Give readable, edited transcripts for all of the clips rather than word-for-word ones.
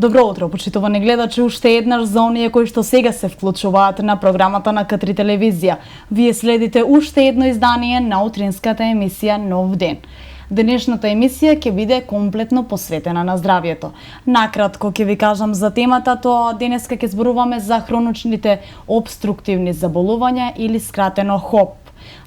Добро утро, почитувани гледачи, уште еднаш за оние кои што сега се вклучуваат на програмата на К3 телевизија. Вие следите уште едно издание на утринската емисија Нов ден. Денешната емисија ќе биде комплетно посветена на здравјето. Накратко ќе ви кажам за темата, тоа денеска ќе зборуваме за хроничните обструктивни заболувања или скратено ХОБ.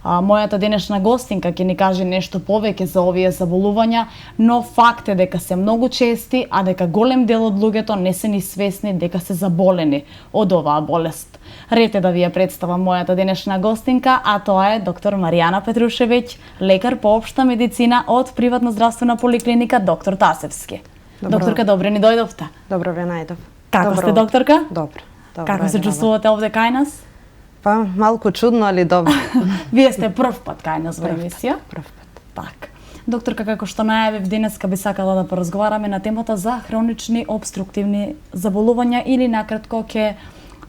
Мојата денешна гостинка ќе ни каже нешто повеќе за овие заболувања, но факт е дека се многу чести, а дека голем дел од луѓето не се ни свесни дека се заболени од оваа болест. Ред е да ви ја представам мојата денешна гостинка, а тоа е доктор Маријана Петрушевиќ, лекар по општа медицина од приватна здравствена поликлиника Доктор Тасевски. Добро. Докторка, добре ни дојдовте. Добро ве најдов. Како сте, докторка? Добро. Како се чувствувате овде кај нас? Па, малку чудно, али добро. Вие сте прв пат кај нас во емисија. Прв пат. Так. Докторка, како што најавив, денеска би сакала да поразговараме на темата за хронични обструктивни заболувања или накратко ќе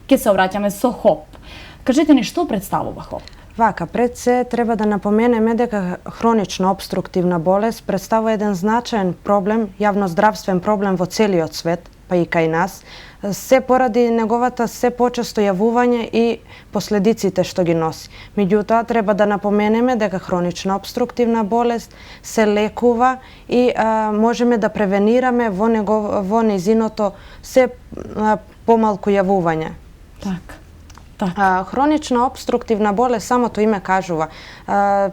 се обраќаме со ХОБ. Кажете ни што представува ХОБ? Вака, пред се треба да напоменеме дека хронична обструктивна болест представува еден значаен проблем, јавноздравствен проблем во целиот свет, па и кај нас, се поради неговата се почесто јавување и последиците што ги носи. Меѓутоа, треба да напоменеме дека хронична обструктивна болест се лекува и можеме да превенираме во незиното се помалку јавување. Так. Хронична обструктивна болест, самото име кажува,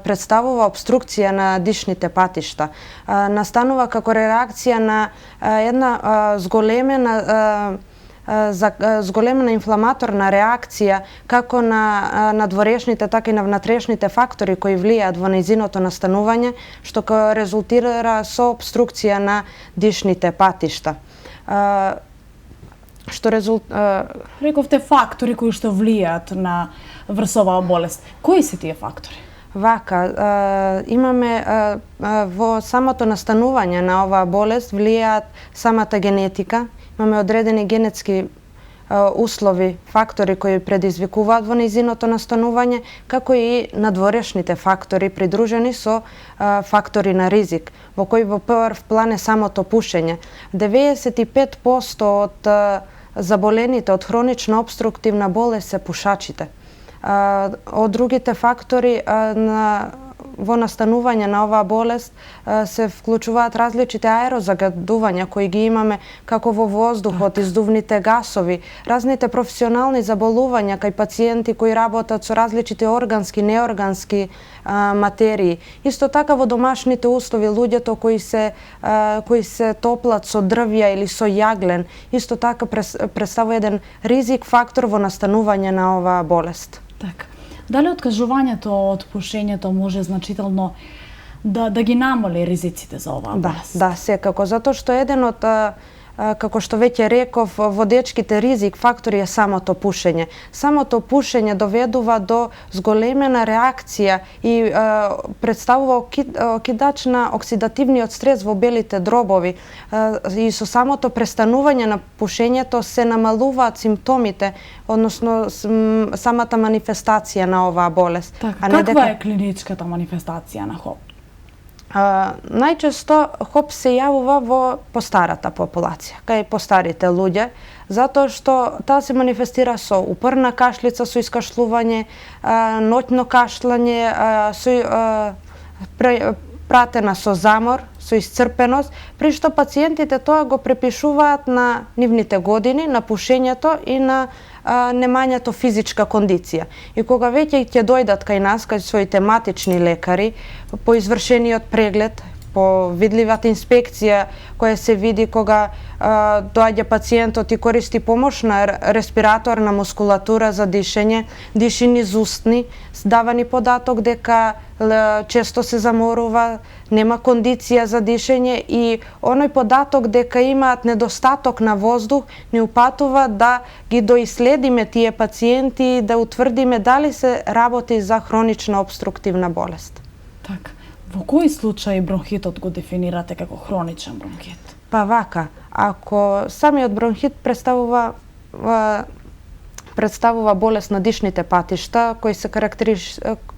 представува обструкција на дишните патишта. Настанува како реакција на една зголемена инфламаторна реакција како на надворешните, така и на внатрешните фактори кои влијаат во нејзиното настанување, што резултира со обструкција на дишните патишта. Рековте фактори кои што влијаат на врз оваа болест. Кои се тие фактори? Вака, имаме во самото настанување на оваа болест влијаат самата генетика, имаме одредени генетски услови, фактори кои предизвикуваат во нејзиното настанување, како и надворешните фактори придружени со фактори на ризик, во кои во прв план е самото пушење. 95% од заболените од хронична обструктивна болест се пушачите. Од другите фактори во настанување на оваа болест се вклучуваат различите аерозагадувања кои ги имаме како во воздухот, издувните гасови, разните професионални заболувања кај пациенти кои работат со различите органски, неоргански материи. Исто така во домашните услови луѓето кои се топлат со дрвја или со јаглен, исто така представува еден ризик фактор во настанување на оваа болест. Така. Дали откажувањето од пушењето може значително да ги намали ризиците за оваа болест? Да, секако, затоа што еден од, како што веќе реков, во дечките ризик фактори е самото пушење. Самото пушење доведува до зголемена реакција и представува окидач на оксидативниот стрес во белите дробови. И со самото престанување на пушењето се намалуваат симптомите, односно самата манифестација на оваа болест. Така, каква е клиничката манифестација на ХОБ? Најчесто ХОБ се јавува во постарата популација, кај постарите луѓе, затоа што таа се манифестира со упорна кашлица, со искашлување, ноќно кашлање, пратена со замор, со исцрпеност, при што пациентите тоа го препишуваат на нивните години, на пушењето и на немањето физичка кондиција. И кога веќе ќе дојдат кај нас, кај своите матични лекари, по извршениот преглед, по видливата инспекција која се види кога доаѓа пациентот и користи помошна респираторна мускулатура за дишење, диши низ устни, давани податок дека често се заморува, нема кондиција за дишење и оној податок дека имаат недостаток на воздух ни упатува да ги доиследиме тие пациенти и да утврдиме дали се работи за хронична обструктивна болест. Така. Во кои случаи бронхитот го дефинирате како хроничен бронхит? Па вака, ако самиот бронхит представува болест на дишните патишта, кој се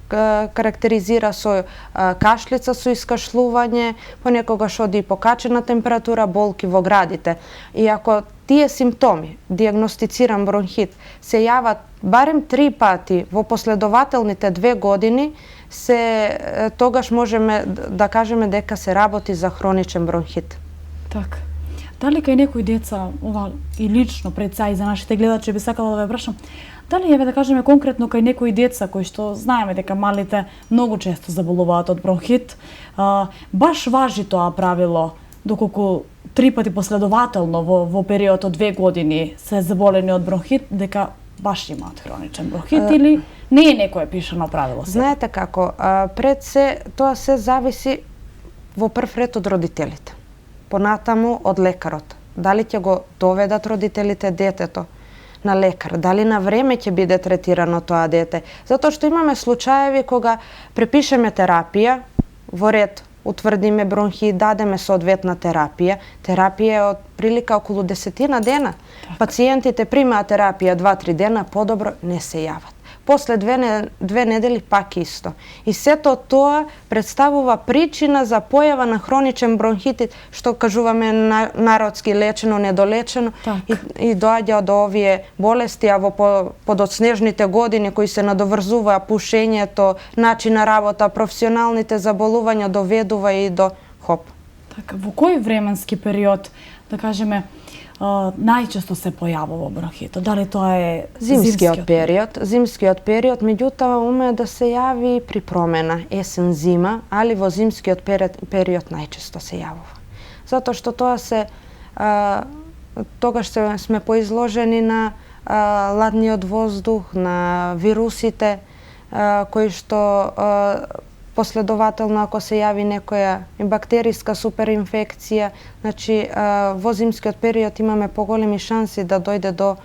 карактеризира со кашлица со искашлување, понекогаш оди и покачена температура, болки во градите. И ако тие симптоми, дијагностициран бронхит, се јават барем 3 пати во последователните 2 години, тогаш можеме да кажеме дека се работи за хроничен бронхит. Така. Дали кај некои деца, ова и лично пред сега и за нашите гледачи би сакала да ве прашам, дали еве да кажеме конкретно кај некои деца кои што знаеме дека малите многу често заболуваат од бронхит, баш важи тоа правило доколку 3 пати последователно во период од 2 години се заболени од бронхит, дека баш имаат хроничен бронхит или не е некое пишано правило? Знаете како, пред се тоа се зависи во прв ред од родителите. Понатаму од лекарот. Дали ќе го доведат родителите детето на лекар, дали на време ќе биде третирано тоа дете. Затоа што имаме случаеви кога препишеме терапија, во ред утврдиме бронхит, дадеме соодветна терапија. Терапија е од прилика околу 10 дена. Пациентите примаат терапија 2-3 дена, подобро не се јават. После 2 недели пак исто. И сето тоа представува причина за појава на хроничен бронхит, што кажуваме народски лечено, недолечено, и доаѓа до овие болести, а во подоцнежните години кои се надоврзува пушењето, начин на работа, професионалните заболувања доведува и до хоп. Така, во кој временски период, да кажеме, најчесто се појавува бронхитот? Дали тоа е зимскиот период, меѓутоа уме да се јави при промена есен-зима, али во зимскиот период најчесто се јавува. Затоа што тоа тогаш сме поизложени на ладниот воздух, на вирусите кои што последователно ако се јави некоја бактериска суперинфекција, значи во зимскиот период имаме поголеми шанси да дојде до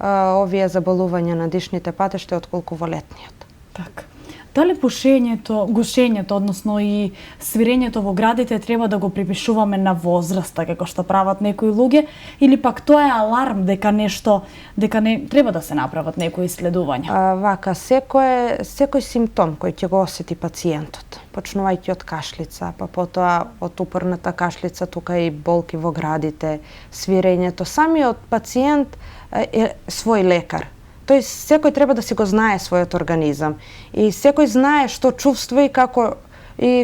овие заболувања на дишните патишта отколку во летниот. Така. Дали гушењето, односно и свирењето во градите треба да го припишуваме на возраста, како што прават некои луѓе, или пак тоа е аларм дека не треба да се направат некои исследувања? Вака, секој симптом кој ќе го осети пациентот, почнувајќи од кашлица, па потоа од упорната кашлица, тука и болки во градите, свирењето, самиот пациент е свој лекар. Тој секој треба да си го знае својот организам и секој знае што чувствува и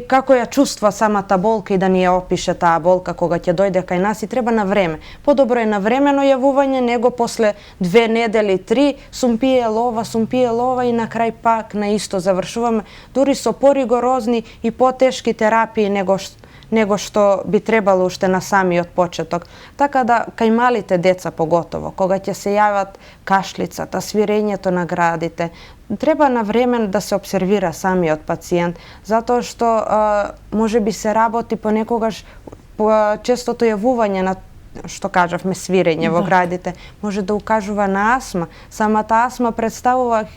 како ја чувства самата болка и да ни ја опише таа болка кога ќе дојде кај нас и треба на време. Подобро е навремено јавување него после 2 недели, 3, сум пие лова и на крај пак на исто завршуваме, дури со поригорозни и потешки терапии него што би требало уште на самиот почеток. Така да, кај малите деца поготово, кога ќе се јават кашлицата, свирењето на градите, треба на време да се обсервира самиот пациент, затоа што може би се работи понекогаш честото јавување на што кажавме свирење во градите, може да укажува на асма. Самата асма представува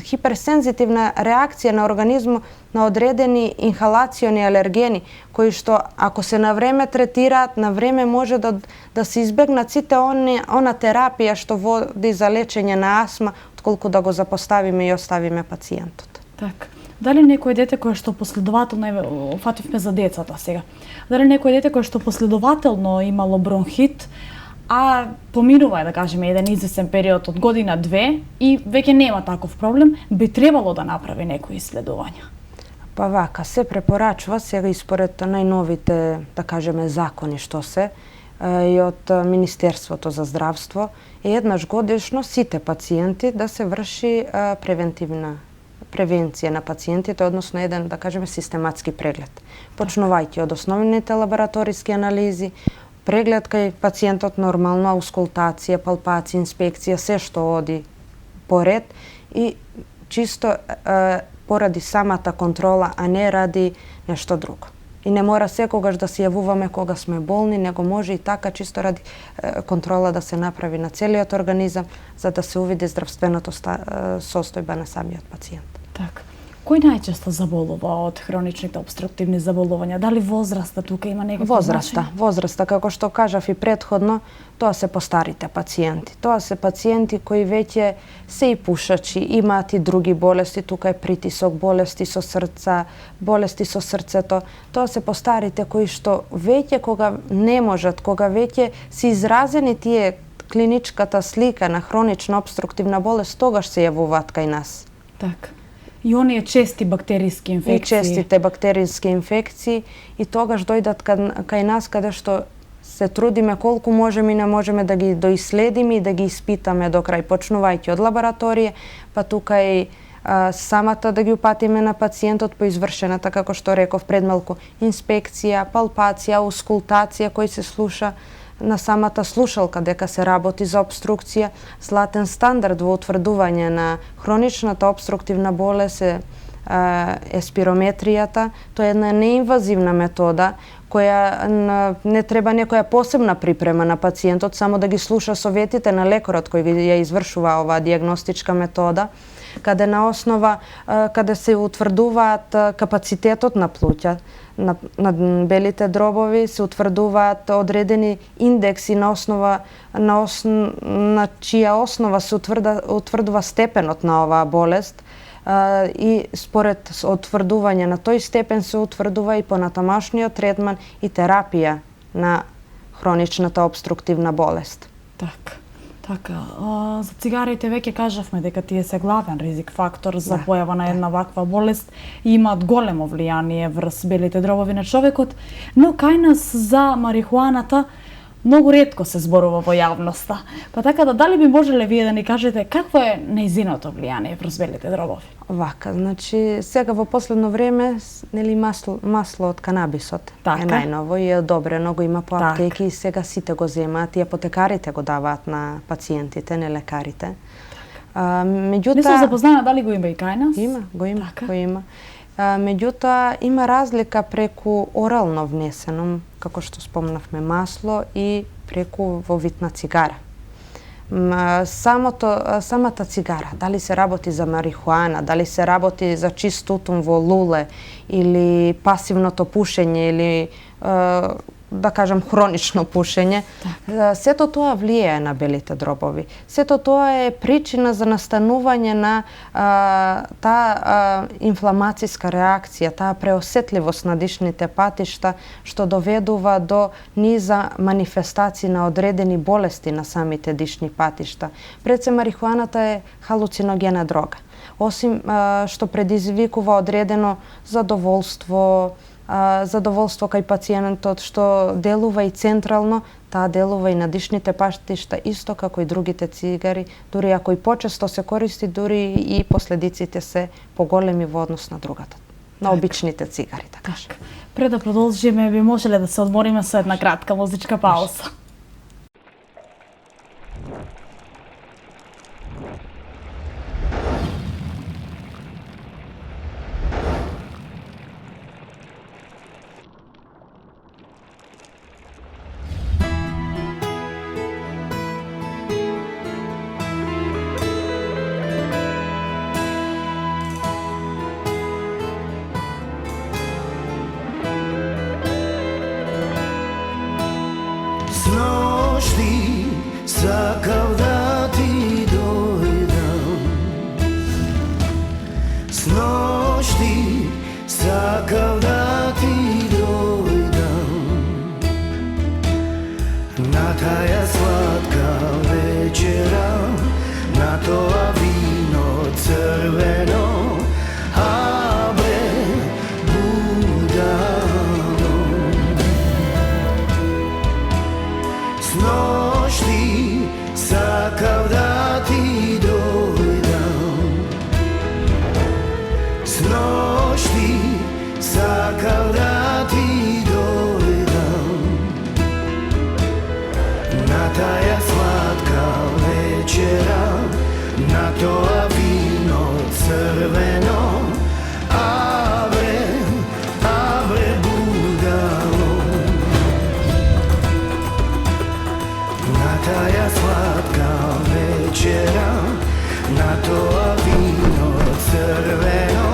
хиперсензитивна реакција на организмот на одредени инхалациони алергени, кои што ако се на време третираат, на време може да се избегнат сите она терапија што води за лечење на асма, отколку да го запоставиме и оставиме пациентот. Така. Дали некој дете кое што последователно, фативме за децата сега, дали некој дете кое што последователно имало бронхит, а поминува, да кажеме, еден извесен период од година-две и веќе нема таков проблем, би требало да направи некои исследувања? Па вака, се препорачува сега и според најновите, да кажеме, закони што се, и од Министерството за здравство, еднаш годишно сите пациенти да се врши превенција на пациентите, односно еден, да кажеме, систематски преглед. Почнувајќи од основните лабораториски анализи, преглед кај пациентот нормално, аускултација, палпација, инспекција, се што оди поред и чисто поради самата контрола, а не ради нешто друго. И не мора секогаш да се јавуваме кога сме болни, него може и така чисто ради контрола да се направи на целиот организам, за да се увиди здравственото состојба на самиот пациент. Така. Кој најчесто заболува од хроничните опструктивни заболувања? Дали возраста тука има некакво значење? Возраста, како што кажав и претходно, тоа се постарите пациенти. Тоа се пациенти кои веќе се и пушачи, имаат и други болести, тука е притисок, болести со срца, болести со срцето. Тоа се постарите кои што веќе кога не можат, кога веќе се изразени тие клиничката слика на хронична обструктивна болест, тогаш се јавуваат кај нас. Така. И оние чести бактериски инфекции. И честите бактериски инфекции и тогаш дојдат кај нас каде што се трудиме колку можеме и не можеме да ги доиследиме и да ги испитаме до крај, почнувајќи од лабораторија, па тука и самата да ги упатиме на пациентот по извршената, како што реков пред малку, инспекција, палпација, аускултација кој се слуша на самата слушалка дека се работи за обструкција. Златен стандард во утврдување на хроничната обструктивна болест е спирометријата. Тоа е една неинвазивна метода која не треба некоја посебна припрема на пациентот, само да ги слуша советите на лекарот кој ја извршува оваа дијагностичка метода, каде на основа каде се утврдуваат капацитетот на плуќа, на белите дробови, се утврдуваат одредени индекси на чија основа се утврдува степенот на оваа болест и според утврдување на тој степен се утврдува и понатамошниот третман и терапија на хроничната обструктивна болест. Така, за цигарите веќе кажавме дека тие се главен ризик фактор за појава на една ваква болест и имаат големо влијание врз белите дробови на човекот, но кај нас за марихуаната многу ретко се зборува во јавноста. Па така дали би можеле вие да ни кажете какво е нејзиното влијание врз белите дробови? Вака, значи сега во последно време нели масло од канабисот е најново и е одобрено, го има по аптеки и сега сите го земаат и апотекарите го даваат на пациентите, не лекарите. Меѓутоа, не сум запозната дали го има и кај нас? Го има. Меѓутоа, има разлика преку орално внесено, како што спомнавме, масло и преку во вид на цигара. Самата цигара, дали се работи за марихуана, дали се работи за чист тутун во луле или пасивното пушење или да кажам хронично пушење, сето тоа влијае на белите дробови. Сето тоа е причина за настанување на таа инфламацијска реакција, таа преосетливост на дишните патишта, што доведува до низа манифестации на одредени болести на самите дишни патишта. Пред се марихуаната е халуциногена дрога. Осим што предизвикува одредено задоволство кај пациентот, што делува и централно, таа делува и на дишните патишта исто како и другите цигари, дури ако и почесто се користи, дури и последиците се поголеми во однос на другата, на обичните цигари, така. Пред да продолжиме, би можеле да се одмориме со една кратка музичка пауза. Сношти сакав да ти дојдам, сношти сакав да ти дојдам, на таја сладка вечера, на тоа вино црвено, сношти сакав да ти дојдам, сношти сакав да ти дојдам, на таја сладка вечера, на тоа вино црвено, таја сладка вечера, на тоа вино црвено,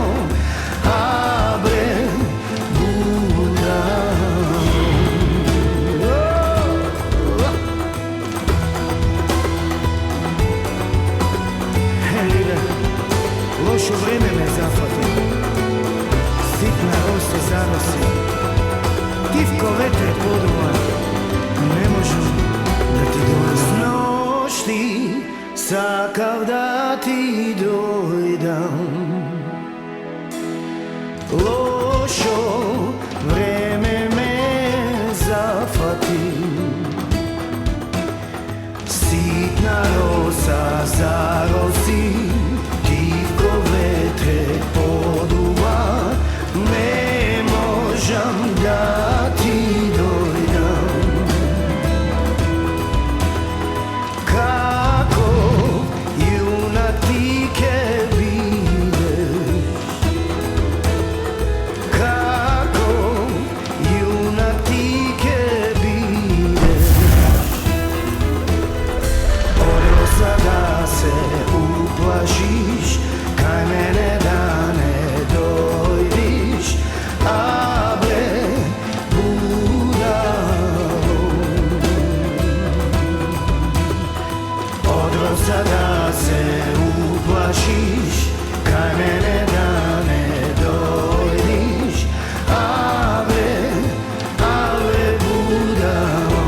Lošo vreme me zahvati, sitna rosa zanosi, tivko vetre poduva, ne možem da ti dođem. Noć ti, sakav da ti dojdam, lošo vreme me zahvati, sitna rosa zarosi, tivko vetre poduva, ne možem da ti dojdam. Kako junak ti ke bideš, kako junak ti ke bideš, od rosa da se uplašiš, kaj mene da ne dojdiš, a bre budalo. Od rosa da se uplašiš, kaj mene da ne dojdiš, a bre budalo.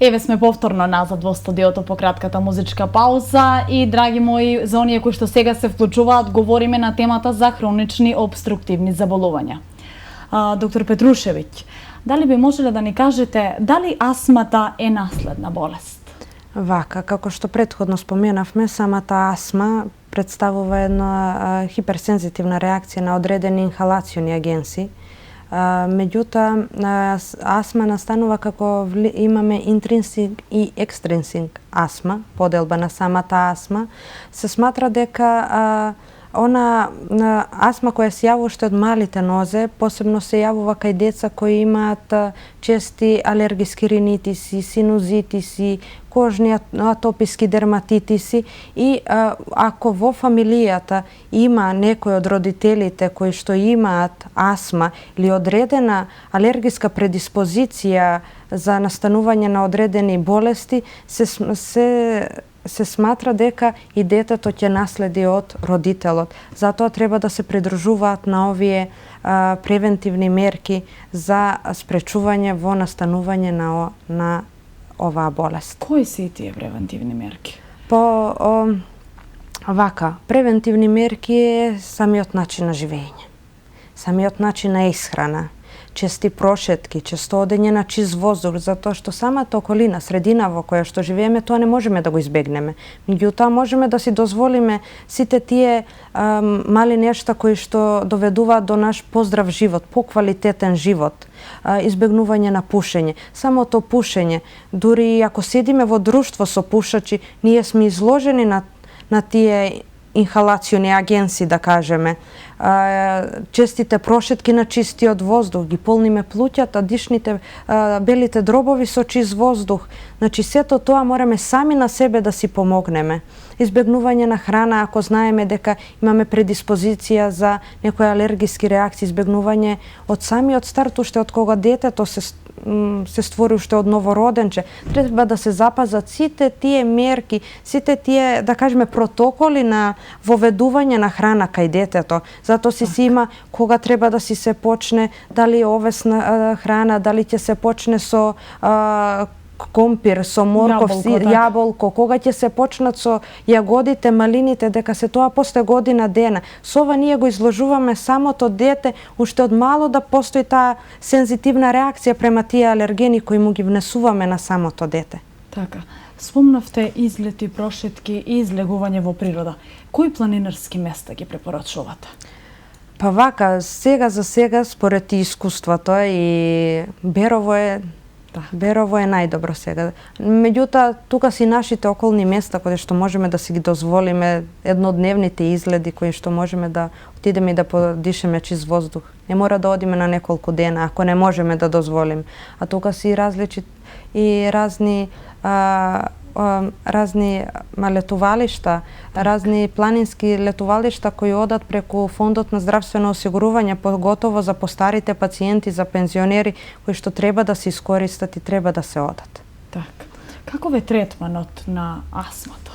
Еве сме повторно назад во студиото по кратката музичка пауза и, драги мои, за оние кои што сега се вклучуваат, говориме на темата за хронични обструктивни заболувања. Доктор Петрушевиќ, дали би можеле да ни кажете дали астмата е наследна болест? Вака, како што претходно споменавме, самата астма представува една хиперсензитивна реакција на одредени инхалациони агенси. Меѓутоа, астма настанува како имаме интринсик и екстринсик астма, поделба на самата астма. Се сматра дека она астма која се јавува уште од малите нозе, посебно се јавува кај деца кои имаат чести алергиски ринитиси, синузитиси, кожни атописки дерматитиси и ако во фамилијата има некој од родителите кои што имаат астма или одредена алергиска предиспозиција за настанување на одредени болести, се сматра дека и детето ќе наследи од родителот. Затоа треба да се придружуваат на овие превентивни мерки за спречување во настанување на оваа болест. Кои се тие превентивни мерки? Вака, превентивни мерки е самиот начин на живење, самиот начин на исхрана, чести прошетки, често одење на чист воздух, затоа што самата околина, средина во која што живееме, тоа не можеме да го избегнеме. Меѓутоа можеме да си дозволиме сите тие мали нешта кои што доведуваат до наш поздрав живот, поквалитетен живот, избегнување на пушење. Самото пушење, дури ако седиме во друштво со пушачи, ние сме изложени на тие инхалациони агенси, да кажеме. Честите прошетки на чистиот воздух, ги полниме плуќата, дишните, белите дробови со чист воздух. Значи, сето тоа мораме сами на себе да си помогнеме. Избегнување на храна, ако знаеме дека имаме предиспозиција за некои алергиски реакции, избегнување од самиот старт, уште од кога детето се створи уште од новороденче, треба да се запазат сите тие мерки, сите тие, да кажеме, протоколи на воведување на храна кај детето. Затоа си има кога треба да си се почне, дали овесна храна, дали ќе се почне со компир, со морков, јаболко, кога ќе се почнат со јагодите, малините, дека се тоа после година дена. Со ова ние го изложуваме самото дете, уште од мало да постои таа сензитивна реакција према тие алергени кои му ги внесуваме на самото дете. Така. Спомнавте излети, прошетки и излегување во природа. Кои планинарски места ги препорачувате? Па вака, сега за сега, според искуството и Берово е Берово е најдобро сега. Меѓутоа, тука си нашите околни места каде што можеме да си ги дозволиме еднодневните изгледи кои што можеме да отидеме и да подишеме чист воздух. Не мора да одиме на неколку дена ако не можеме да дозволиме. А тука си разни летувалишта, разни планински летувалишта кои одат преку Фондот на здравствено осигурување, поготово за постарите пациенти, за пензионери кои што треба да се искористат и треба да се одат. Така. Каков е третманот на астмата?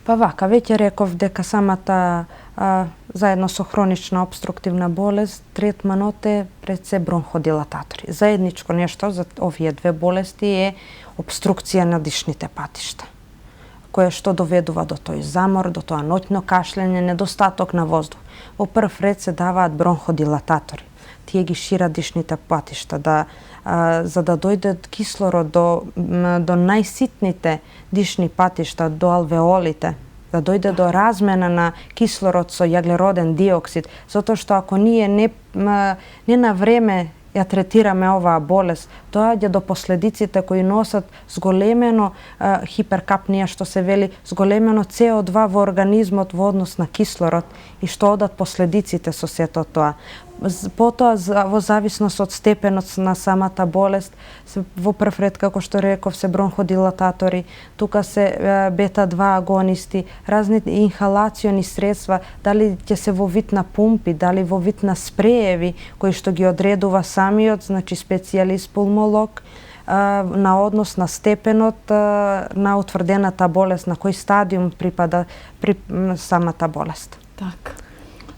Па вака, веќе реков дека самата заедно со хронична обструктивна болест, третманот е пред се бронходилататори. Заедничко нешто за овие две болести е обструкција на дишните патишта, кое што доведува до тој замор, до тоа ноќно кашлење, недостаток на воздух. Во прв ред се даваат бронходилататори. Тие ги шират дишните патишта, за да дојде кислород до најситните дишни патишта, до алвеолите, да дојде до размена на кислород со јаглероден диоксид, затоа што ако ние не на време ја третираме оваа болест, доаѓа до последиците кои носат зголемено хиперкапнија, што се вели, зголемено CO2 во организмот во однос на кислород и што одат последиците со сето тоа. Потоа, во зависност од степенот на самата болест, во прв ред, како што реков, се бронходилататори, тука се бета-2 агонисти, разни инхалациони средства, дали ќе се во вид на пумпи, дали во вид на спрееви, кои што ги одредува самиот, значи специјалист пулмолог, на однос на степенот на утврдената болест, на кој стадиум припада при самата болест. Така.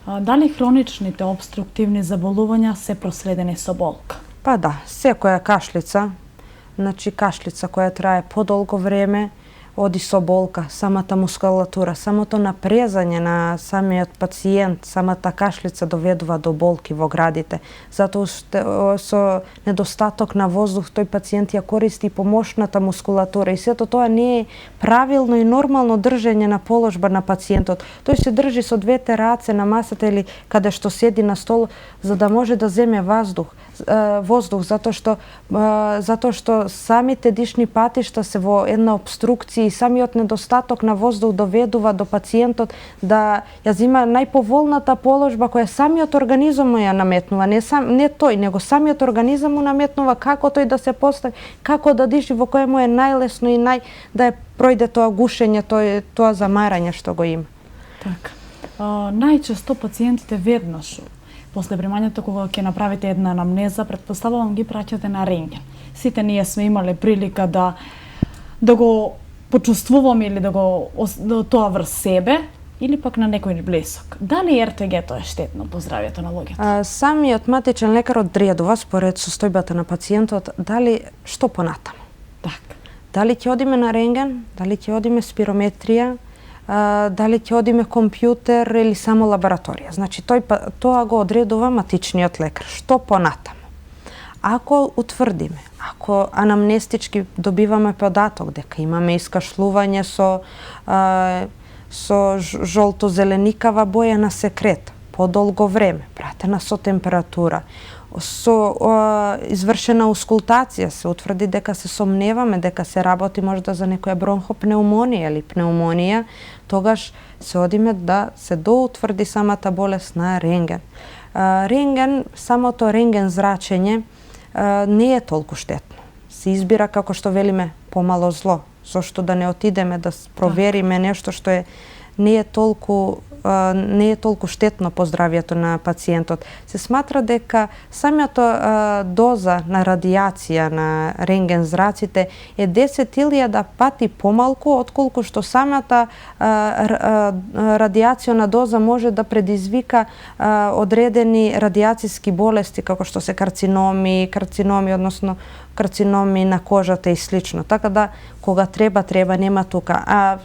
Дали хроничните обструктивни заболувања се проследени со болка? Па да, секоја кашлица, значи кашлица која трае подолго време, оди со болка, самата мускулатура, самото напрезање на самиот пациент, самата кашлица доведува до болки во градите. Затоа со недостаток на воздух тој пациент ја користи помошната мускулатура и сето тоа не е правилно и нормално држење на положба на пациентот. Тој се држи со двете раце на масата или каде што седи на стол за да може да земе воздух, затоа што самите дишни патишта се во една обструкција и самиот недостаток на воздух доведува до пациентот да ја зема најповолната положба која самиот организам му ја наметнува, не тој, него самиот организам му наметнува како тој да се постави, како да диши, во кое му е најлесно и да пројде тоа гушење, тоа замарање што го има. Така. Најчесто пациентите веднаш после примањето кога ќе направите една анамнеза, претпоставувам ги праќате на рентген. Сите ние сме имале прилика да го почувствуваме или тоа врз себе или пак на некој блесок. Дали РТГ-то е штетно по здравјето на луѓето? Самиот матичен лекар одредува според состојбата на пациентот дали што понатаму. Така. Дали ќе одиме на рентген, дали ќе одиме спирометрија, дали ќе одиме компјутер или само лабораторија. Значи тоа го одредува матичниот лекар. Што понатаму? Ако утврдиме, ако анамнестички добиваме податок дека имаме искашлување со жолто-зеленикава боја на секрет подолго време, пратена со температура, со извршена аускултација, се утврди дека се сомневаме дека се работи можда за некоја бронхопнеумонија или пнеумонија, тогаш се одиме да се доутврди самата болест на рентген. Рентген, самото рентген зрачење не е толку штетно. Се избира, како што велиме, помало зло. Зошто да не отидеме да провериме нешто што не е толку штетно по здравјето на пациентот. Се сматра дека самата доза на радиација на рентген зраците е 10.000 пати помалку отколку што самата радиациона доза може да предизвика одредени радиацијски болести како што се карциноми, односно карциноми на кожата и слично. Така да кога треба, нема тука.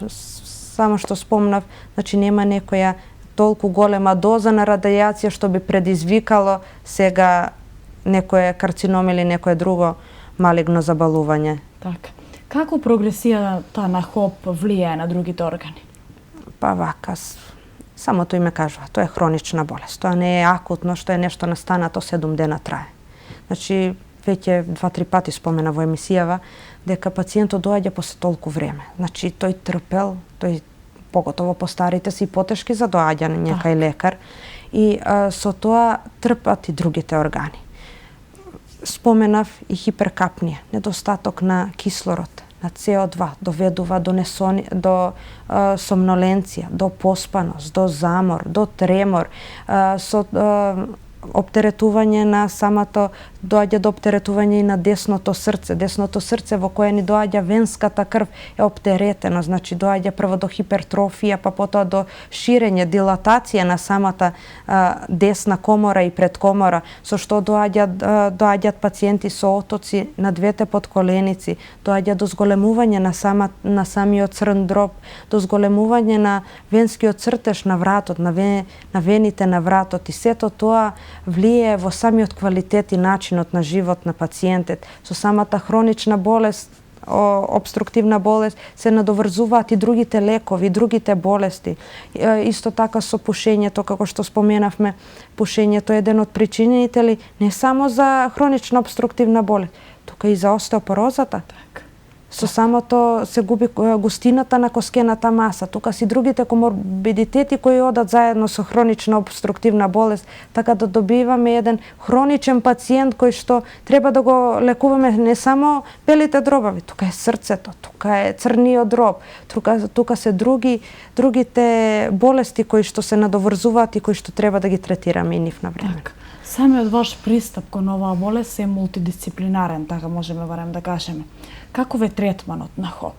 Само што спомнав, значи нема некоја толку голема доза на радиација што би предизвикало сега некој карцином или некое друго малигно заболување. Така. Како прогресијата на ХОП влијае на другите органи? Па вака, самото име кажува, тоа е хронична болест. Тоа не е акутно, што е нешто настанато 7 дена трае. Значи, веќе 2-3 пати спомена во емисијава, дека пациентот доаѓа после толку време. Значи, тој трпел, тој поготово по старите си потешки за доаѓање кај лекар и со тоа трпат и другите органи. Споменав и хиперкапнија, недостаток на кислород, на CO2, доведува до сомноленција, до поспаност, до замор, до тремор, со оптеретување на самото, доаѓа до оптеретување и на десното срце. Десното срце во кое ни доаѓа венската крв е оптеретено, значи доаѓа прво до хипертрофија, па потоа до ширење, дилатација на самата десна комора и предкомора, со што доаѓаат пациенти со отоци на двете подколеници, доаѓа до зголемување на самиот црн дроб, до зголемување на венскиот цртеж на вратот, на вените на вратот и сето тоа влијае во самиот квалитет и начинот на живот на пациентот. Со самата хронична болест, обструктивна болест, се надоврзуваат и другите лекови, и другите болести. Исто така со пушењето, како што споменавме, пушењето е еден од причинители не само за хронична обструктивна болест, тука и за остеопорозата. Со самото се губи густината на коскената маса. Тука си другите коморбидитети кои одат заедно со хронична обструктивна болест, така да добиваме еден хроничен пациент кој што треба да го лекуваме не само белите дробови, тука е срцето, тука е црниот дроб, тука се другите болести кои што се надоврзуваат и кои што треба да ги третираме и нив на време. Самиот ваш пристап кон оваа болест е мултидисциплинарен, така можеме барем да кажеме. Каков е третманот на ХОП?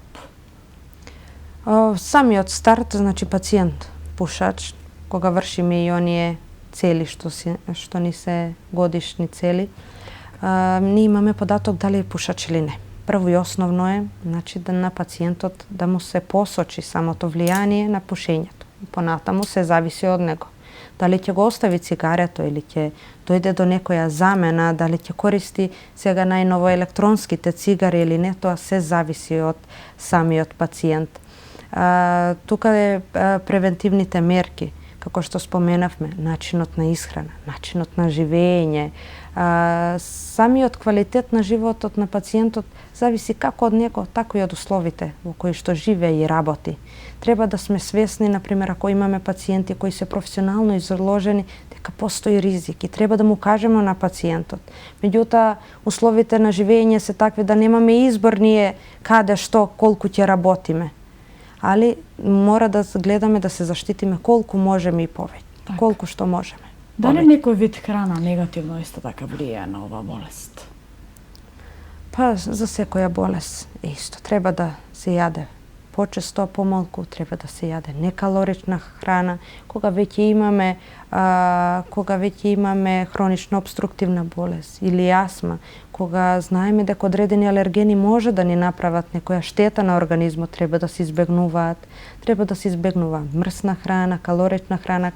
Самиот старт, значи пациент пушач, кога вршиме и оние цели што ни се годишни цели, ние имаме податок дали е пушач или не. Прво и основно е, значи, на пациентот да му се посочи самото влијание на пушењето. Понатаму се зависи од него. Дали ќе го остави цигарето или ќе дојде до некоја замена, дали ќе користи сега најново електронските цигари или не, тоа се зависи од самиот пациент. Тука е превентивните мерки, како што споменавме, начинот на исхрана, начинот на живење, самиот квалитет на животот на пациентот зависи како од него, така и од условите во кои што живее и работи. Треба да сме свесни, например, ако имаме пациенти кои се професионално изложени, дека постои ризик и треба да му кажеме на пациентот. Меѓутоа, условите на живење се такви да немаме избор ние каде, што, колку ќе работиме. Али мора да гледаме да се заштитиме колку можеме и повеќе, колку што можеме. Дали некој вид храна негативно исто така влијае на оваа болест? Па за секоја болест е исто. Треба да се јаде почесто, помалку, треба да се јаде некалорична храна. Кога веќе имаме хронична обструктивна болест или астма, кога знаеме дека одредени алергени може да ни направат некоја штета на организмот, треба да се избегнуваат. Треба да се избегнува мрсна храна, калорична храна,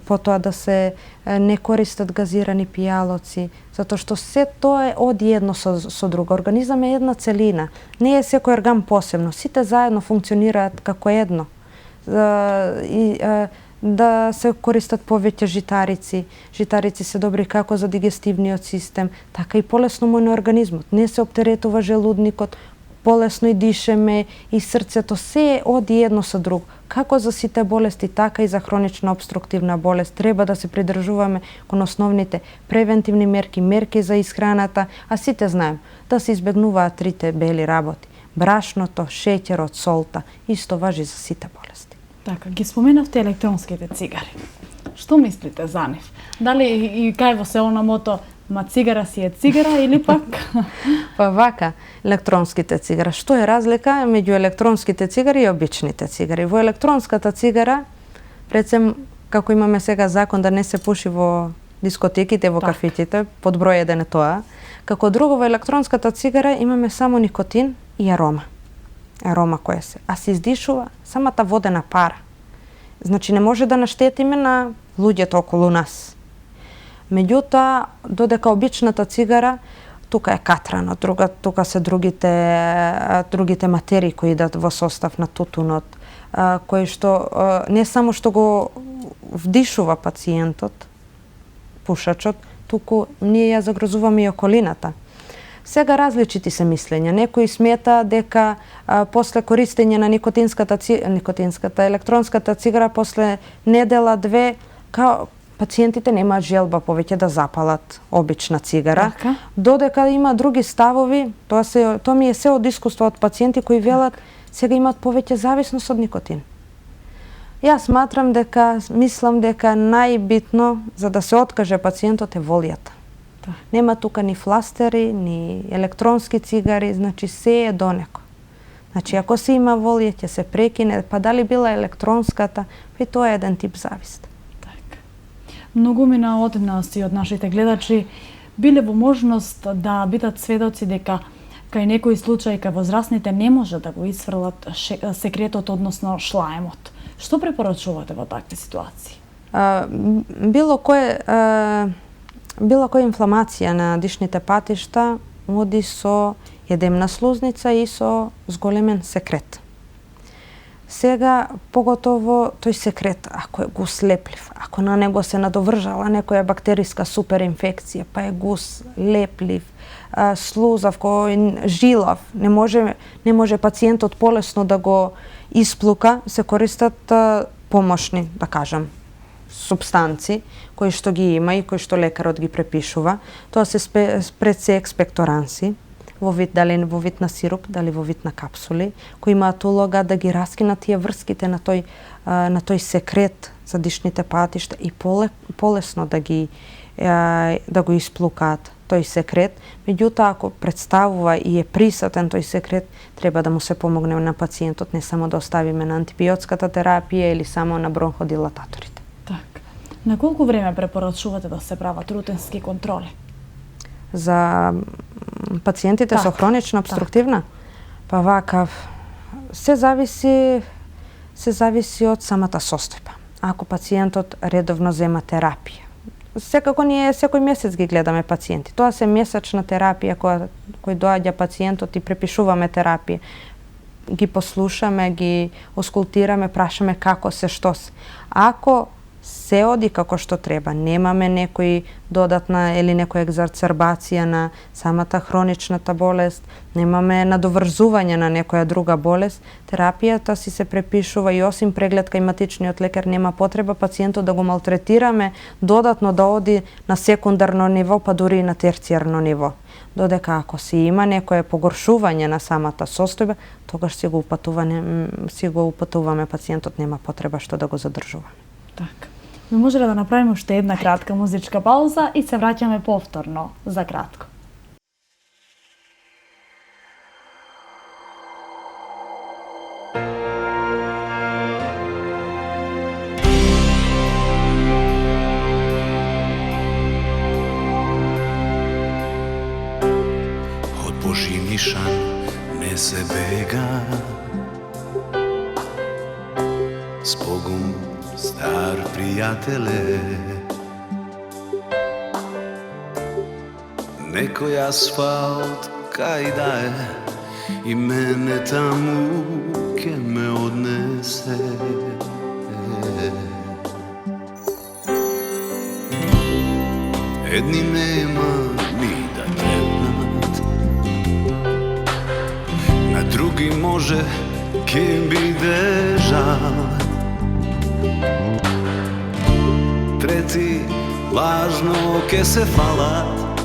потоа да се не користат газирани пијалоци, затоа што се тоа оди едно со друго. Организам е една целина, не е секој орган посебно, сите заедно функционираат како едно. Да се користат повеќе житарици. Житарици се добри како за дигестивниот систем, така и полесно му на организмот. Не се оптеретува желудникот, полесно и дишеме, и срцето, се оди едно со друго. Како за сите болести, така и за хронична обструктивна болест. Треба да се придржуваме кон основните превентивни мерки, мерки за исхраната, а сите знаем да се избегнуваат трите бели работи. Брашното, шеќерот, солта, исто важи за сите болести. Така, ги споменавте електронските цигари. Што мислите за нив? Дали и кај во село на Мото, цигара си е цигара или пак? Па вака, електронските цигари. Што е разлика меѓу електронските цигари и обичните цигари? Во електронската цигара, рецем, како имаме сега закон да не се пуши во дискотеките, во кафетите, под број 1 е тоа. Како друго, во електронската цигара имаме само никотин и арома. Арома која се. А се издишува самата водена пара. Значи не може да наштетиме на луѓето околу нас. Меѓутоа, додека обичната цигара, тука е катрано, тука се другите материи кои идат во состав на тутунот, кои што не само што го вдишува пациентот, пушачот, туку ние ја загрозуваме и околината. Сега различити се мислења. Некои смета дека после користење на електронската цигара после недела, две, као пациентите немаат желба повеќе да запалат обична цигара. Така. Додека има други ставови, тоа ми е се од искуство од пациенти кои велат сега имаат повеќе зависност од никотин. Јас мислам дека најбитно за да се откаже пациентот е волјата. Нема тука ни фластери, ни електронски цигари, значи се е донеко. Значи ако се има волја ќе се прекине, па дали била електронската, па тоа е еден тип завист. Така. Многумина од нас и од нашите гледачи биле во можност да бидат сведоци дека кај некои случаи кај возрастните не може да го исфрлат секретот, односно шлаемот. Што препорачувате во такви ситуации? Било која инфламација на дишните патишта оди со едемна слузница и со зголемен секрет. Сега, поготово тој секрет, ако е гус леплив, ако на него се надовржала некоја бактериска суперинфекција, па е гус леплив, слузав, кој жилав, не може пациентот полесно да го исплука, се користат помошни, да кажам, супстанци кои што ги има и кои што лекарот ги препишува. Тоа се пред се експекторанси, дали во вид на сируп, дали во вид на капсули, кои имаат улога да ги раскинат тие врските на тој секрет за дишните патишта и полесно да го исплукаат тој секрет. Меѓутоа, ако представува и е присутен тој секрет, треба да му се помогне на пациентот, не само да оставиме на антибиотската терапија или само на бронходилататорите. Така. На колку време препорачувате да се прават рутински контроли? За пациентите со хронична обструктивна? Па вакав, се зависи од самата состојба. Ако пациентот редовно зема терапија, секако ние секој месец ги гледаме пациенти. Тоа се месечна терапија кој доаѓа пациентот и препишуваме терапија. Ги послушаме, ги оскултираме, прашаме како се, што се. Ако се оди како што треба, немаме некој додатна или некоја екзарцербација на самата хроничната болест, немаме надоврзување на некоја друга болест, терапијата си се препишува и осим преглед кај матичниот лекар нема потреба пациентот да го малтретираме додатно да оди на секундарно ниво, па дури и на терцијарно ниво. Додека ако си има некое погоршување на самата состојба, тогаш си го упатуваме пациентот, нема потреба што да го задржуваме. Така. Мы можеле да направиме уште една кратка музичка пауза и се враќаме повторно за кратко. Од Божи нишан не се бега, с Богом стар пријателе. Некој асфалт кај да е и мене таму ке ме однесе. Едни нема ни да трепнат, на други може ке биде жал, трети лажно ке се фалат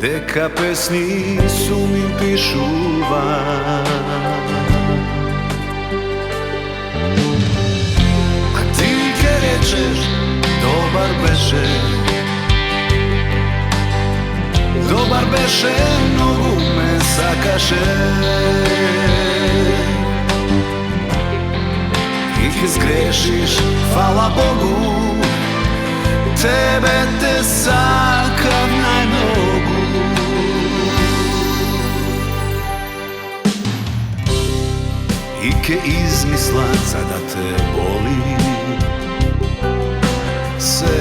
дека песни сум им пишува. А ти ке речеш добар беше, добар беше, многу ме сакаше и ке сгрешиш, фала Богу, тебе те сакам најмногу. И ке измислат за да те боли се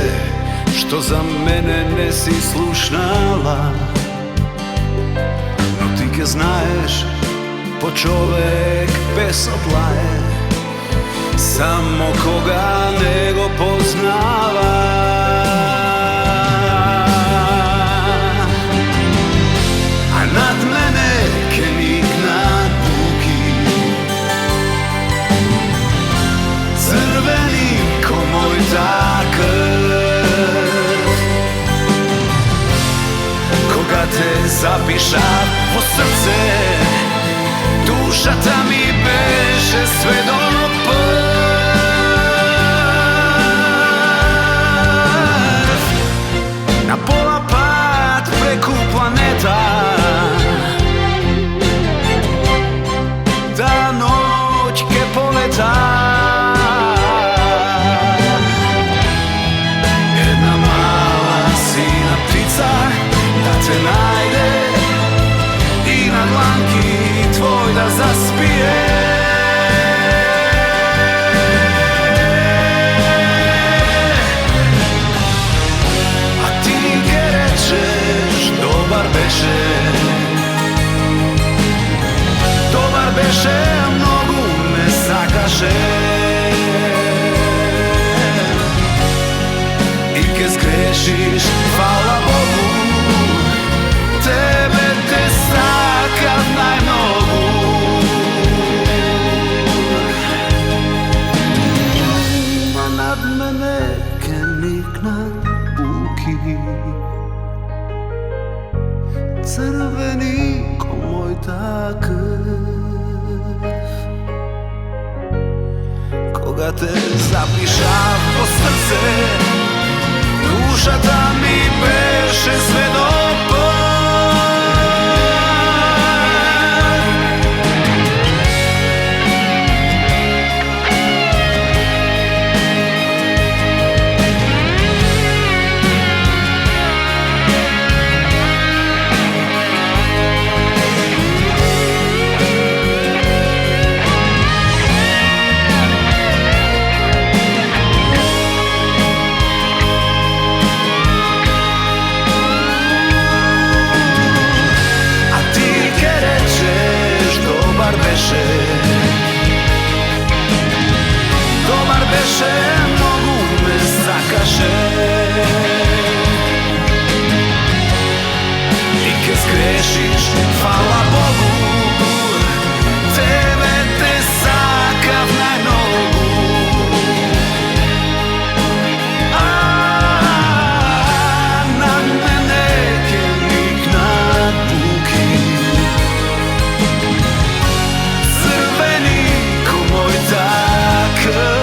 што за мене не си слушнала, но ти ке знаеш по човек песот лае само кога не го познава. zapišav u srce, dušata mi beše sve do prv. Na pola pad preku planeta, da noć ke poleta. Jedna mala sina ptica da te najde i na dlanki tvoj da zaspije. A ti ke rečeš dobar beše, dobar beše, mnogu me sakaše. I ke zgrešiš, hvala Bogu, tebe te sakav najmnogu. Ima nad mene ke niknat buki, crveni ko moj takav. Koga te zapišav po srce, dušata mi beše sve do prv. Dobar beše, mnogu me sakaše. I ke zgrešiš, hvala Bogu, tebe te sakav najmnogu. Na mene ke niknat buki, crveni ko moj takav.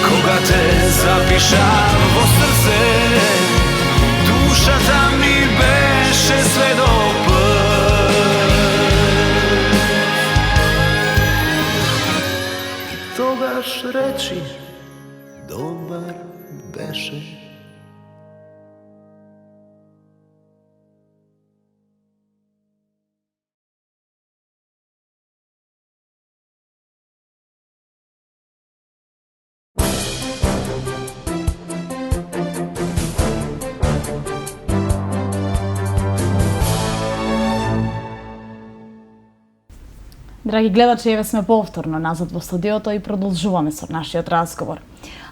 Koga te zapišav u srce, dušata mi beše sve do prv. I togaš reći, dobar beše. Драги гледачи, еве сме повторно назад во студиото и продолжуваме со нашиот разговор.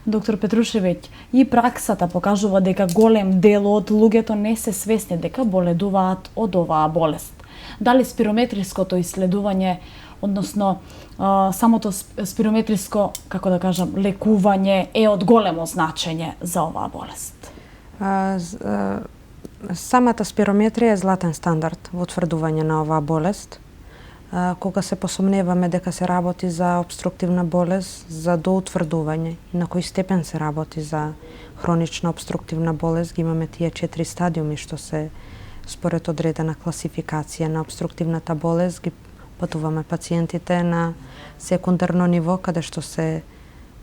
Доктор Петрушевиќ, и праксата покажува дека голем дел од луѓето не се свесни дека боледуваат од оваа болест. Дали спирометриското исследување, односно самото спирометриско, како да кажам, лекување е од големо значење за оваа болест? Самата спирометрија е златен стандард во утврдување на оваа болест. Кога се посомневаме дека се работи за обструктивна болест, за доутврдување и на кој степен се работи за хронична обструктивна болест, ги имаме тие 4 стадиуми што се според одредена класификација на обструктивната болест, ги патуваме пациентите на секундарно ниво, каде што се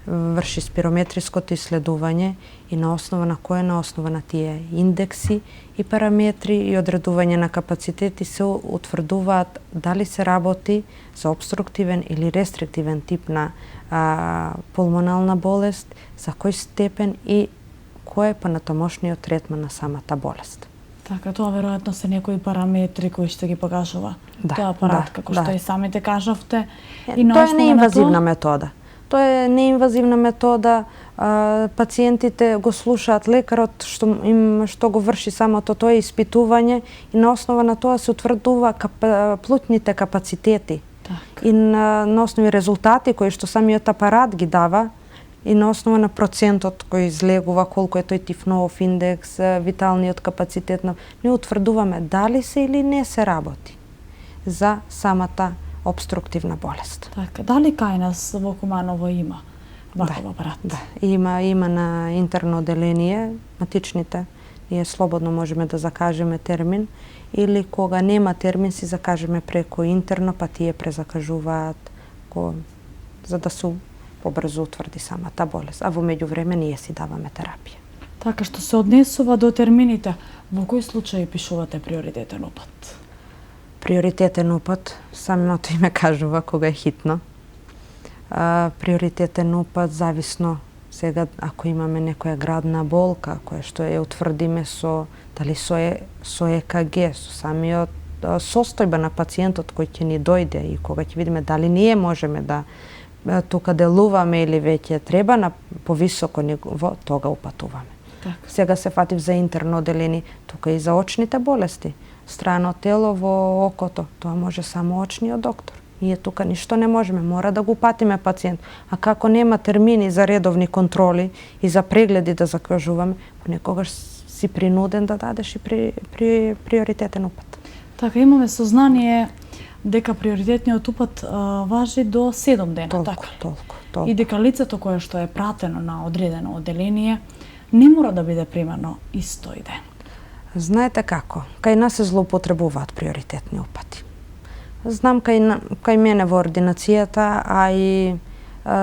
врши спирометриското исследување и на основа на кое, на основа на тие индекси и параметри и одредување на капацитети се утврдуваат дали се работи за обструктивен или рестриктивен тип на пулмонална болест, за кој степен и кој е панатомошниот третман на самата болест. Така, тоа веројатно се некои параметри кои што ги покажува тој апарат, како што и самите кажавте. И тоа е неинвазивна метода. Тоа е неинвазивна метода. Пациентите го слушаат лекарот што го врши самото тоа испитување и на основа на тоа се утврдува плутните капацитети. И на основи резултати кои што самиот апарат ги дава, и на основа на процентот кој излегува, колку е тој Тифнов индекс, виталниот капацитет, ние утврдуваме дали се или не се работи за самата обструктивна болест. Така, дали кај нас во Куманово има ваков апарат? Да, има на интерно оделение, матичните, ние слободно можеме да закажеме термин, или кога нема термин си закажеме преко интерно, па тие презакажуваат за да се побрзо утврди самата болест. А во меѓувреме ние си даваме терапија. Така, што се однесува до термините, во кој случај пишувате приоритетен упат? Приоритетен упат, самото име кажува кога е хитно. Приоритетен упат зависно сега ако имаме некоја градна болка која што ја утврдиме со дали со ЕКГ, со самиот состојба на пациентот кој ќе ни дојде и кога ќе видиме дали ние можеме да тука делуваме или веќе треба на повисоко ниво, тога упатуваме. Так. Сега се фатив за интерно оделение, тука и за очните болести. Страно тело во окото, тоа може само очниот доктор. Ние тука ништо не можеме, мора да го упатиме пациент. А како нема термини за редовни контроли и за прегледи да закажуваме, понекогаш си принуден да дадеш и приоритетен упат. Така, имаме сознание дека приоритетниот упат важи до 7 дена, така? Толку. И дека лицето кое што е пратено на одредено оделение не мора да биде примерно истој ден. Знаете како? Кај нас се злоупотребуваат приоритетни упати. Знам кај мене во ординацијата, а и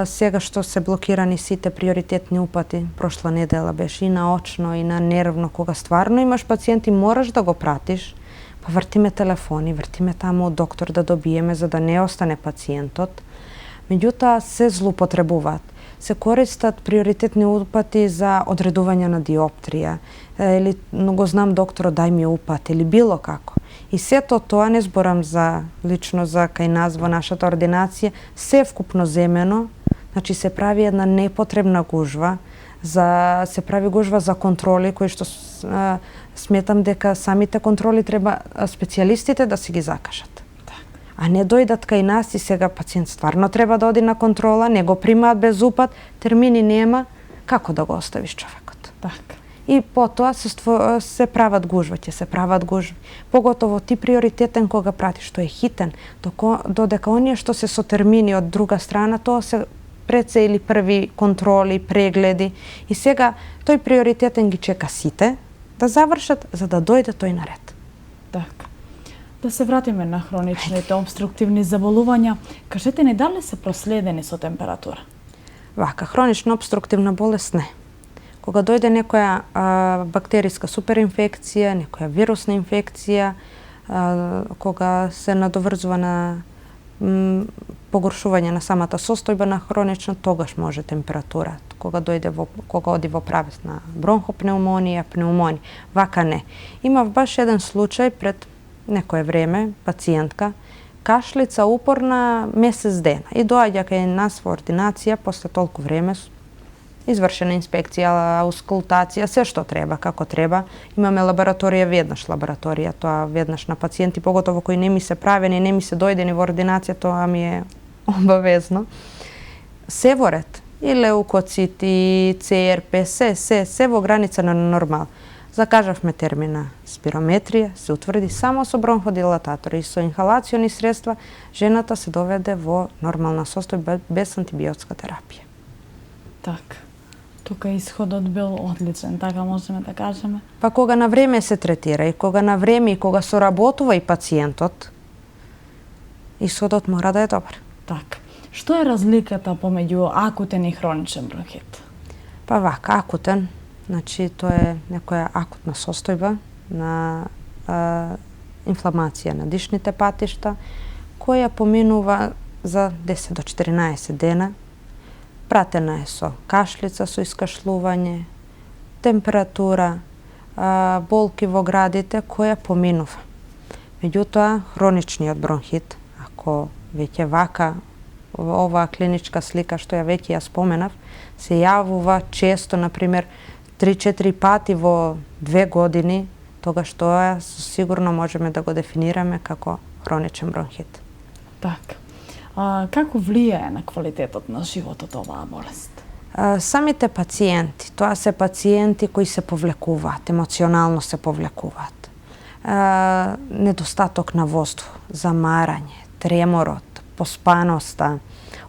сега што се блокирани сите приоритетни упати, прошла недела беше и на очно и на нервно, кога стварно имаш пациенти, мораш да го пратиш, па вртиме телефони, вртиме таму доктор да добиеме за да не остане пациентот. Меѓутоа се злоупотребуваат. Се користат приоритетни упати за одредување на диоптрија, или го знам докторот дај ми упат или било како. И сето тоа, не зборам за лично за кај нас во нашата ординација, се вкупно земено, значи се прави една непотребна гужва, се прави гужва за контроли кои што сметам дека самите контроли треба специјалистите да си ги закажат. А не дојдат кај нас и сега пациент стварно треба да оди на контрола, не го примаат без упат, термини нема, како да го оставиш човекот? Така. И потоа се прават гужви, ќе се прават гужви. Поготово ти приоритетен кога пратиш, што е хитен, додека оние што се со термини од друга страна, тоа се предсе или први контроли, прегледи. И сега тој приоритетен ги чека сите да завршат, за да дојде тој наред. Така. Да се вратиме на хроничните обструктивни заболувања. Кажете ни дали се проследени со температура? Вака, хронична обструктивна болест не. Кога дојде некоја бактериска суперинфекција, некоја вирусна инфекција, кога се надоврзува на погоршување на самата состојба на хронична, тогаш може температура. Кога оди во правец на бронхопнеумонија, пнеумонија, вака не. Имав баш еден случај пред некое време, пациентка, кашлица упорна месец дена и доаѓа кај нас во ординација после толку време, извршена инспекција, аускултација, се што треба, како треба. Имаме лабораторија тоа веднаш на пациенти, поготово кои не ми се правени, не ми се дојдени во ординација, тоа ми е обавезно. Севорет, и леукоцит, и ЦРП, се во граница на нормал. Закажавме термина спирометрија, се утврди само со бронходилататори и со инхалациони средства, жената се доведе во нормална состојба без антибиотска терапија. Така. Тука исходот бил одличен, така можеме да кажеме. Па кога на време се третира и кога на време и кога соработува и пациентот, исходот мора да е добар. Така. Што е разликата помеѓу акутен и хроничен бронхит? Па вака, акутен, значи тоа е некоја акутна состојба на инфламација на дишните патишта, која поминува за 10 до 14 дена. Пратена е со кашлица, со искашлување, температура, болки во градите, која поминува. Меѓутоа, хроничниот бронхит, ако веќе вака, оваа клиничка слика што ја веќе ја споменав, се јавува често, например, 3-4 пати во 2 години, тогаш тоа сигурно можеме да го дефинираме како хроничен бронхит. Така. Како влијае на квалитетот на животот оваа болест? Самите пациенти, тоа се пациенти кои се повлекуваат, емоционално се повлекуваат. Недостаток на воздух, замарање, треморот, поспаноста,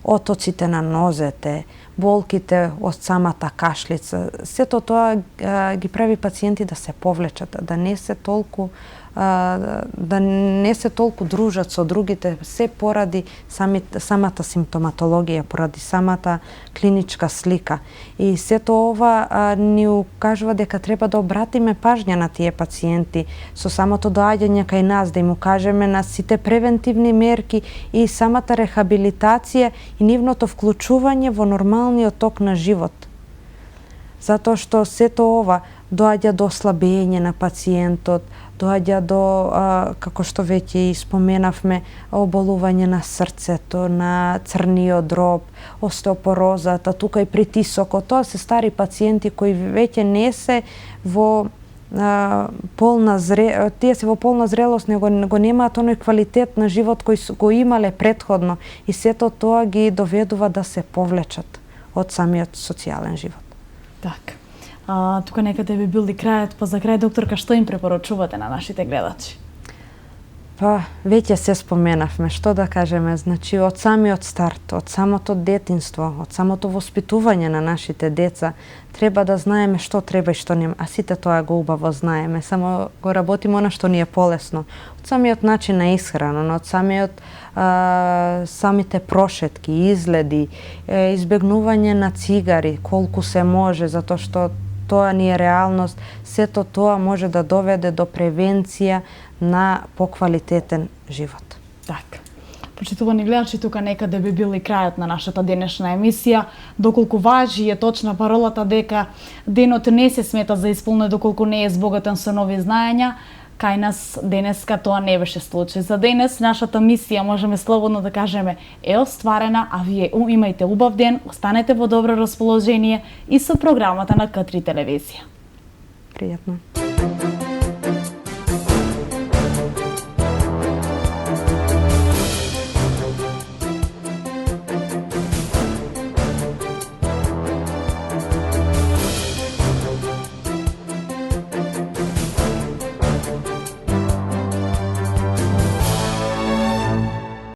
отоците на нозете, болките од самата кашлица, сето тоа ги прави пациенти да се повлечат, да не се толку дружат со другите, се поради самата симптоматологија, поради самата клиничка слика. И сето ова ни укажува дека треба да обратиме пажња на тие пациенти со самото доаѓање кај нас, да им укажеме на сите превентивни мерки и самата рехабилитација и нивното вклучување во нормалниот ток на живот. Затоа што сето ова доаѓа до ослабење на пациентот, доаѓа до, како што веќе и споменавме, оболување на срцето, на црниот дроб, остеопорозата, тука и притисокот. Тоа се стари пациенти кои веќе не се во тие се во полна зрелост, него немаат оној квалитет на живот кој го имале претходно и сето тоа ги доведува да се повлечат од самиот социјален живот. Така. Тука некаде би бил и крајот, па за крај, докторка, што им препорачувате на нашите гледачи? Па, веќе се споменавме, што да кажеме, значи од самиот старт, од самото детинство, од самото воспитување на нашите деца, треба да знаеме што треба и што нема, а сите тоа го убаво знаеме, само го работиме она што ни е полесно. Од самиот начин на исхрана, од самите прошетки, изгледи, избегнување на цигари, колку се може, затоа што тоа ни е реалност, сето тоа може да доведе до превенција на поквалитетен живот. Така. Почитувани гледачи, тука некаде би бил и крајот на нашата денешна емисија. Доколку важи е точна паролата дека денот не се смета за исполнет доколку не е збогатен со нови знаења, кај нас денеска тоа не беше случај. За денес нашата мисија, можеме слободно да кажеме, е остварена, а вие имајте убав ден, останете во добро расположение и со програмата на К3 телевизија. Пријатно.